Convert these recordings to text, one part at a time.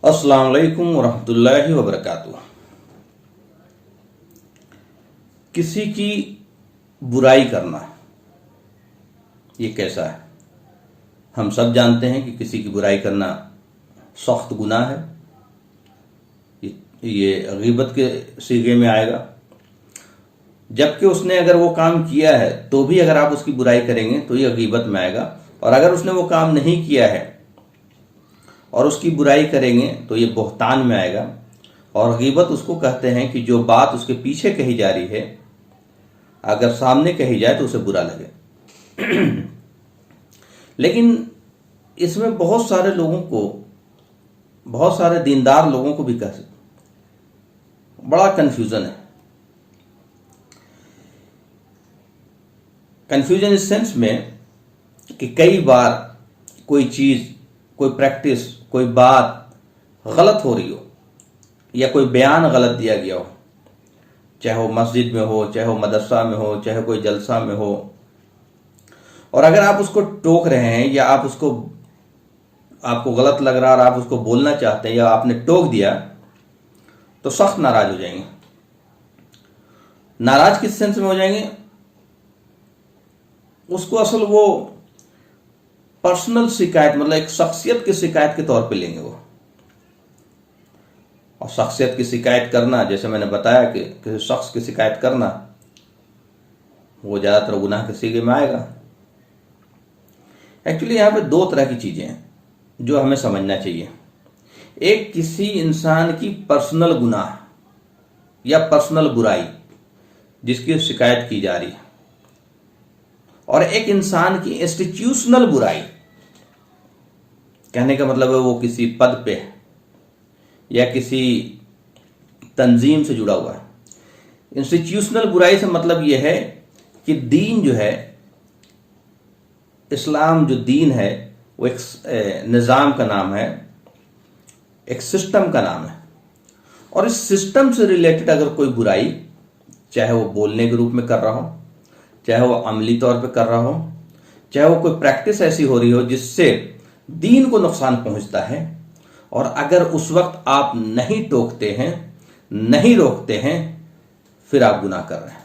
अस्सलाम वालेकुम रहमतुल्लाहि व बरकातुहू। किसी की बुराई करना ये कैसा है? हम सब जानते हैं कि किसी की बुराई करना सख्त गुनाह है। ये गीबत के सीगे में आएगा। जबकि उसने अगर वो काम किया है तो भी अगर आप उसकी बुराई करेंगे तो ये गीबत में आएगा, और अगर उसने वो काम नहीं किया है और उसकी बुराई करेंगे तो ये बहतान में आएगा। और गीबत उसको कहते हैं कि जो बात उसके पीछे कही जा रही है अगर सामने कही जाए तो उसे बुरा लगे। लेकिन इसमें बहुत सारे लोगों को, बहुत सारे दीनदार लोगों को भी बड़ा कंफ्यूजन है। कंफ्यूजन इस सेंस में कि कई बार कोई चीज, कोई प्रैक्टिस, कोई बात गलत हो रही हो या कोई बयान गलत दिया गया हो, चाहे वो मस्जिद में हो, चाहे वो मदरसा में हो, चाहे कोई जलसा में हो, और अगर आप उसको टोक रहे हैं या आपको गलत लग रहा है और आप उसको बोलना चाहते हैं या आपने टोक दिया तो सख्त नाराज हो जाएंगे। नाराज किस सेंस में हो जाएंगे? उसको असल वो पर्सनल शिकायत, मतलब एक शख्सियत की शिकायत के तौर पे लेंगे वो। और शख्सियत की शिकायत करना, जैसे मैंने बताया कि किसी शख्स की शिकायत करना वो ज्यादातर गुनाह के सीगे में आएगा। एक्चुअली यहां पे दो तरह की चीजें हैं जो हमें समझना चाहिए। एक किसी इंसान की पर्सनल गुनाह या पर्सनल बुराई जिसकी शिकायत की जा रही है, और एक इंसान की इंस्टीट्यूशनल बुराई। कहने का मतलब है वो किसी पद पे है या किसी तंजीम से जुड़ा हुआ है। इंस्टीट्यूशनल बुराई से मतलब यह है कि दीन जो है, इस्लाम जो दीन है वो एक निज़ाम का नाम है, एक सिस्टम का नाम है। और इस सिस्टम से रिलेटेड अगर कोई बुराई, चाहे वो बोलने के रूप में कर रहा हो, चाहे वो अमली तौर पे कर रहा हो, चाहे वो कोई प्रैक्टिस ऐसी हो रही हो जिससे दीन को नुकसान पहुंचता है, और अगर उस वक्त आप नहीं टोकते हैं, नहीं रोकते हैं, फिर आप गुनाह कर रहे हैं।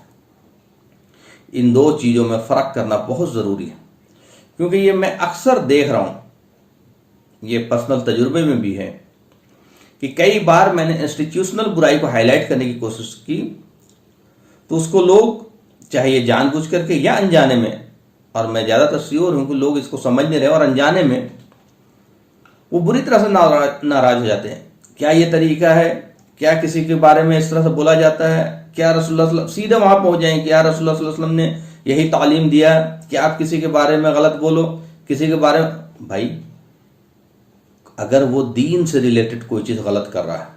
इन दो चीजों में फर्क करना बहुत जरूरी है, क्योंकि ये मैं अक्सर देख रहा हूं, ये पर्सनल तजुर्बे में भी है कि कई बार मैंने इंस्टीट्यूशनल बुराई को हाईलाइट करने की कोशिश की तो उसको लोग, चाहे ये जानबूझ करके या अनजाने में, और मैं ज्यादातर श्योर हूं कि लोग इसको समझ नहीं रहे और अनजाने में वो बुरी तरह से नाराज हो जाते हैं। क्या ये तरीका है? क्या किसी के बारे में इस तरह से बोला जाता है? क्या रसूलुल्लाह सीधे वहां पहुंच जाएं? क्या रसूलुल्लाह सल्लल्लाहु अलैहि वसल्लम ने यही तालीम दिया कि आप किसी के बारे में गलत बोलो, किसी के बारे में? भाई, अगर वो दीन से रिलेटेड कोई चीज गलत कर रहा है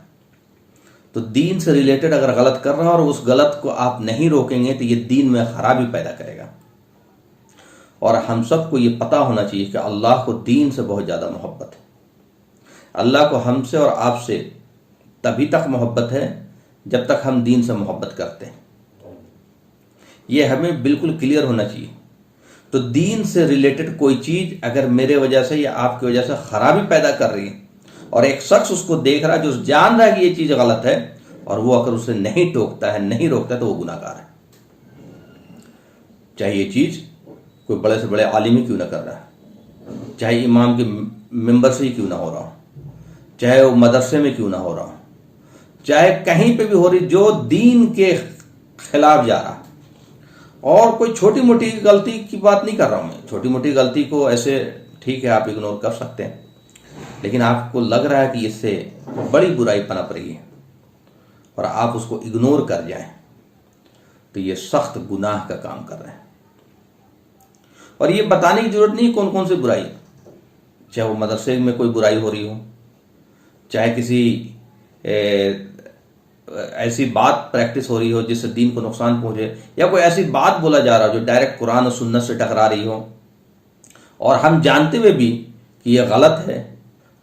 तो दीन से रिलेटेड अगर गलत कर रहा है और उस गलत को आप नहीं रोकेंगे तो ये दीन में खराबी पैदा करेगा। और हम सबको ये पता होना चाहिए कि अल्लाह को दीन से बहुत ज्यादा मोहब्बत है। अल्लाह को हमसे और आपसे तभी तक मोहब्बत है जब तक हम दीन से मोहब्बत करते हैं। ये हमें बिल्कुल क्लियर होना चाहिए। तो दीन से रिलेटेड कोई चीज अगर मेरे वजह से या आपकी वजह से खराबी पैदा कर रही है और एक शख्स उसको देख रहा है जो जान रहा है कि ये चीज गलत है, और वो अगर उसे नहीं टोकता है, नहीं रोकता है, तो वो गुनाहगार है। चाहे ये चीज कोई बड़े से बड़े आलिम ही क्यों ना कर रहा है, चाहे इमाम के मिंबर से ही क्यों ना हो रहा हो, चाहे वो मदरसे में क्यों ना हो रहा हो, चाहे कहीं पे भी हो रही, जो दीन के खिलाफ जा रहा। और कोई छोटी मोटी गलती की बात नहीं कर रहा हूं मैं। छोटी मोटी गलती को ऐसे ठीक है आप इग्नोर कर सकते हैं, लेकिन आपको लग रहा है कि इससे बड़ी बुराई पनप रही है और आप उसको इग्नोर कर जाएं तो ये सख्त गुनाह का काम कर रहे हैं। और ये बताने की जरूरत नहीं कौन कौन सी बुराई, चाहे वो मदरसे में कोई बुराई हो रही हो, चाहे किसी ऐसी बात प्रैक्टिस हो रही हो जिससे दीन को नुकसान पहुंचे, या कोई ऐसी बात बोला जा रहा हो जो डायरेक्ट कुरान और सुन्नत से टकरा रही हो, और हम जानते हुए भी कि यह गलत है,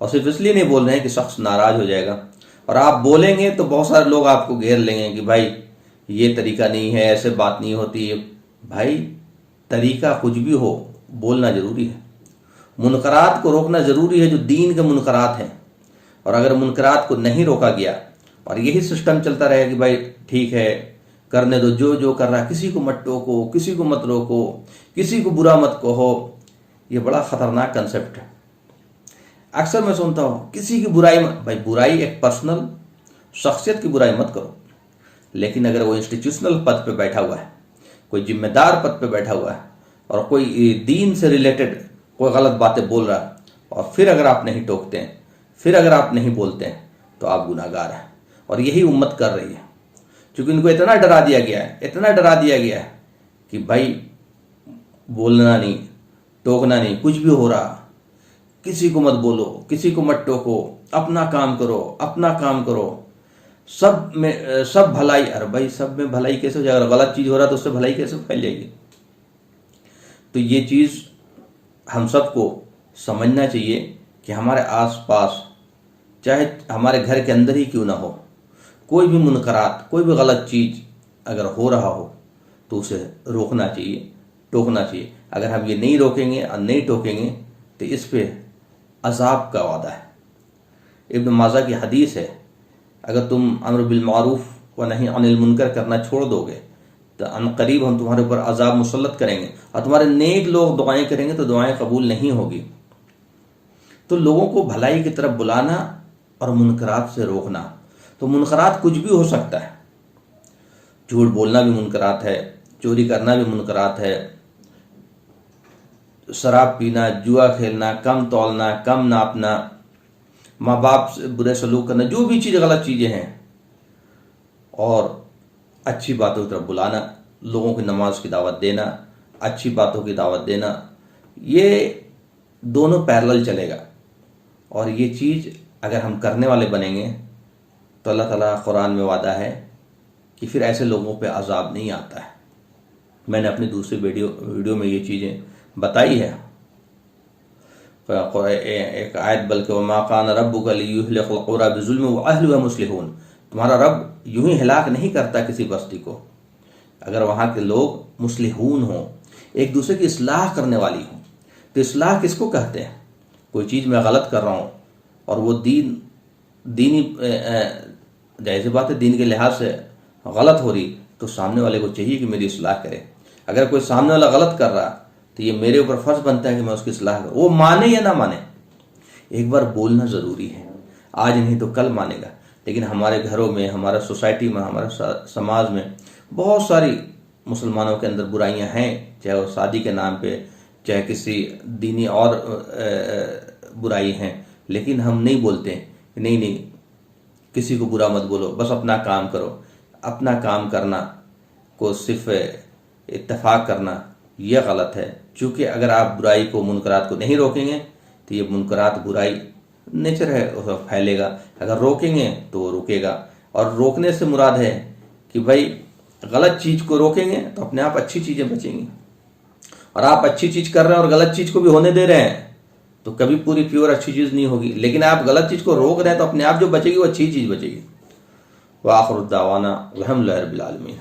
और सिर्फ इसलिए नहीं बोल रहे हैं कि शख्स नाराज हो जाएगा। और आप बोलेंगे तो बहुत सारे लोग आपको घेर लेंगे कि भाई ये तरीका नहीं है, ऐसे बात नहीं होती है। भाई, तरीका कुछ भी हो, बोलना जरूरी है। मुनकरात को रोकना जरूरी है जो दीन के मुनकरात हैं। اور اگر منکرات کو نہیں روکا گیا اور یہی سسٹم چلتا رہے کہ بھائی ٹھیک ہے کرنے دو، جو کر رہا ہے، کسی کو مت ٹوکو، کسی کو مت روکو، کسی کو برا مت کہو، یہ بڑا خطرناک کنسپٹ ہے۔ اکثر میں سنتا ہوں کسی کی برائی بھائی برائی ایک پرسنل شخصیت کی برائی مت کرو، لیکن اگر وہ انسٹیٹیوشنل پد پہ بیٹھا ہوا ہے، کوئی ذمہ دار پد پہ بیٹھا ہوا ہے اور کوئی دین سے ریلیٹڈ کوئی غلط باتیں بول رہا ہے اور پھر اگر آپ نہیں ٹوکتے ہیں، پھر اگر آپ نہیں بولتے ہیں تو آپ گناہ گار ہیں، اور یہی امت کر رہی ہے۔ چونکہ ان کو اتنا ڈرا دیا گیا ہے کہ بھائی بولنا نہیں، ٹوکنا نہیں، کچھ بھی ہو رہا کسی کو مت بولو، کسی کو مت ٹوکو، اپنا کام کرو، سب بھلائی۔ ارے بھائی سب میں بھلائی کیسے ہو جائے گا؟ اگر غلط چیز ہو رہا تو اس سے بھلائی کیسے پھیل جائے گی؟ تو یہ چیز ہم سب کو سمجھنا چاہیے کہ ہمارے آس پاس، چاہے ہمارے گھر کے اندر ہی کیوں نہ ہو، کوئی بھی منکرات، کوئی بھی غلط چیز اگر ہو رہا ہو تو اسے روکنا چاہیے، ٹوکنا چاہیے۔ اگر ہم یہ نہیں روکیں گے اور نہیں ٹوکیں گے تو اس پہ عذاب کا وعدہ ہے۔ ابن ماجہ کی حدیث ہے، اگر تم امر بالمعروف و نہی عن المنکر کرنا چھوڑ دو گے تو ان قریب ہم تمہارے اوپر عذاب مسلط کریں گے، اور تمہارے نیک لوگ دعائیں کریں گے تو دعائیں قبول نہیں ہوگی۔ تو لوگوں کو بھلائی کی طرف بلانا اور منکرات سے روکنا۔ تو منکرات کچھ بھی ہو سکتا ہے، جھوٹ بولنا بھی منکرات ہے، چوری کرنا بھی منکرات ہے، شراب پینا، جوا کھیلنا، کم تولنا، کم ناپنا، ماں باپ سے برے سلوک کرنا، جو بھی چیز غلط چیزیں ہیں، اور اچھی باتوں کی طرف بلانا، لوگوں کی نماز کی دعوت دینا، اچھی باتوں کی دعوت دینا، یہ دونوں پیرلل چلے گا۔ اور یہ چیز اگر ہم کرنے والے بنیں گے تو اللہ تعالیٰ قرآن میں وعدہ ہے کہ پھر ایسے لوگوں پہ عذاب نہیں آتا ہے۔ میں نے اپنی دوسری ویڈیو میں یہ چیزیں بتائی ہے۔ ایک آیت بلکہ وَمَا كَانَ رَبُّكَ لِيُهْلِكَ الْقُرَىٰ بِظُلْمٍ وَأَهْلُهَا مُصْلِحُونَ، تمہارا رب یوں ہی ہلاک نہیں کرتا کسی بستی کو اگر وہاں کے لوگ مصلحون ہوں، ایک دوسرے کی اصلاح کرنے والی ہوں۔ تو اصلاح کس کو کہتے ہیں؟ کوئی چیز میں غلط کر رہا ہوں اور وہ دینی جائز بات ہے، دین کے لحاظ سے غلط ہو رہی تو سامنے والے کو چاہیے کہ میری اصلاح کرے۔ اگر کوئی سامنے والا غلط کر رہا تو یہ میرے اوپر فرض بنتا ہے کہ میں اس کی اصلاح کروں، وہ مانے یا نہ مانے۔ ایک بار بولنا ضروری ہے، آج نہیں تو کل مانے گا۔ لیکن ہمارے گھروں میں، ہمارے سوسائٹی میں، ہمارے سماج میں بہت ساری مسلمانوں کے اندر برائیاں ہیں، چاہے وہ شادی کے نام پہ، چاہے کسی دینی اور برائی ہیں، لیکن ہم نہیں بولتے کہ نہیں کسی کو برا مت بولو، بس اپنا کام کرو۔ اپنا کام کرنا کو صرف اتفاق کرنا یہ غلط ہے، چونکہ اگر آپ برائی کو، منکرات کو نہیں روکیں گے تو یہ منکرات، برائی نیچر ہے، پھیلے گا۔ اگر روکیں گے تو وہ رکے گا، اور روکنے سے مراد ہے کہ بھائی غلط چیز کو روکیں گے تو اپنے آپ اچھی چیزیں بچیں گی، اور آپ اچھی چیز کر رہے ہیں اور غلط چیز کو بھی ہونے دے رہے ہیں تو کبھی پوری پیور اچھی چیز نہیں ہوگی۔ لیکن آپ غلط چیز کو روک رہے ہیں تو اپنے آپ جو بچے گی وہ اچھی چیز بچے گی۔ وآخر الدعوانا الحمد للہ رب العالمین۔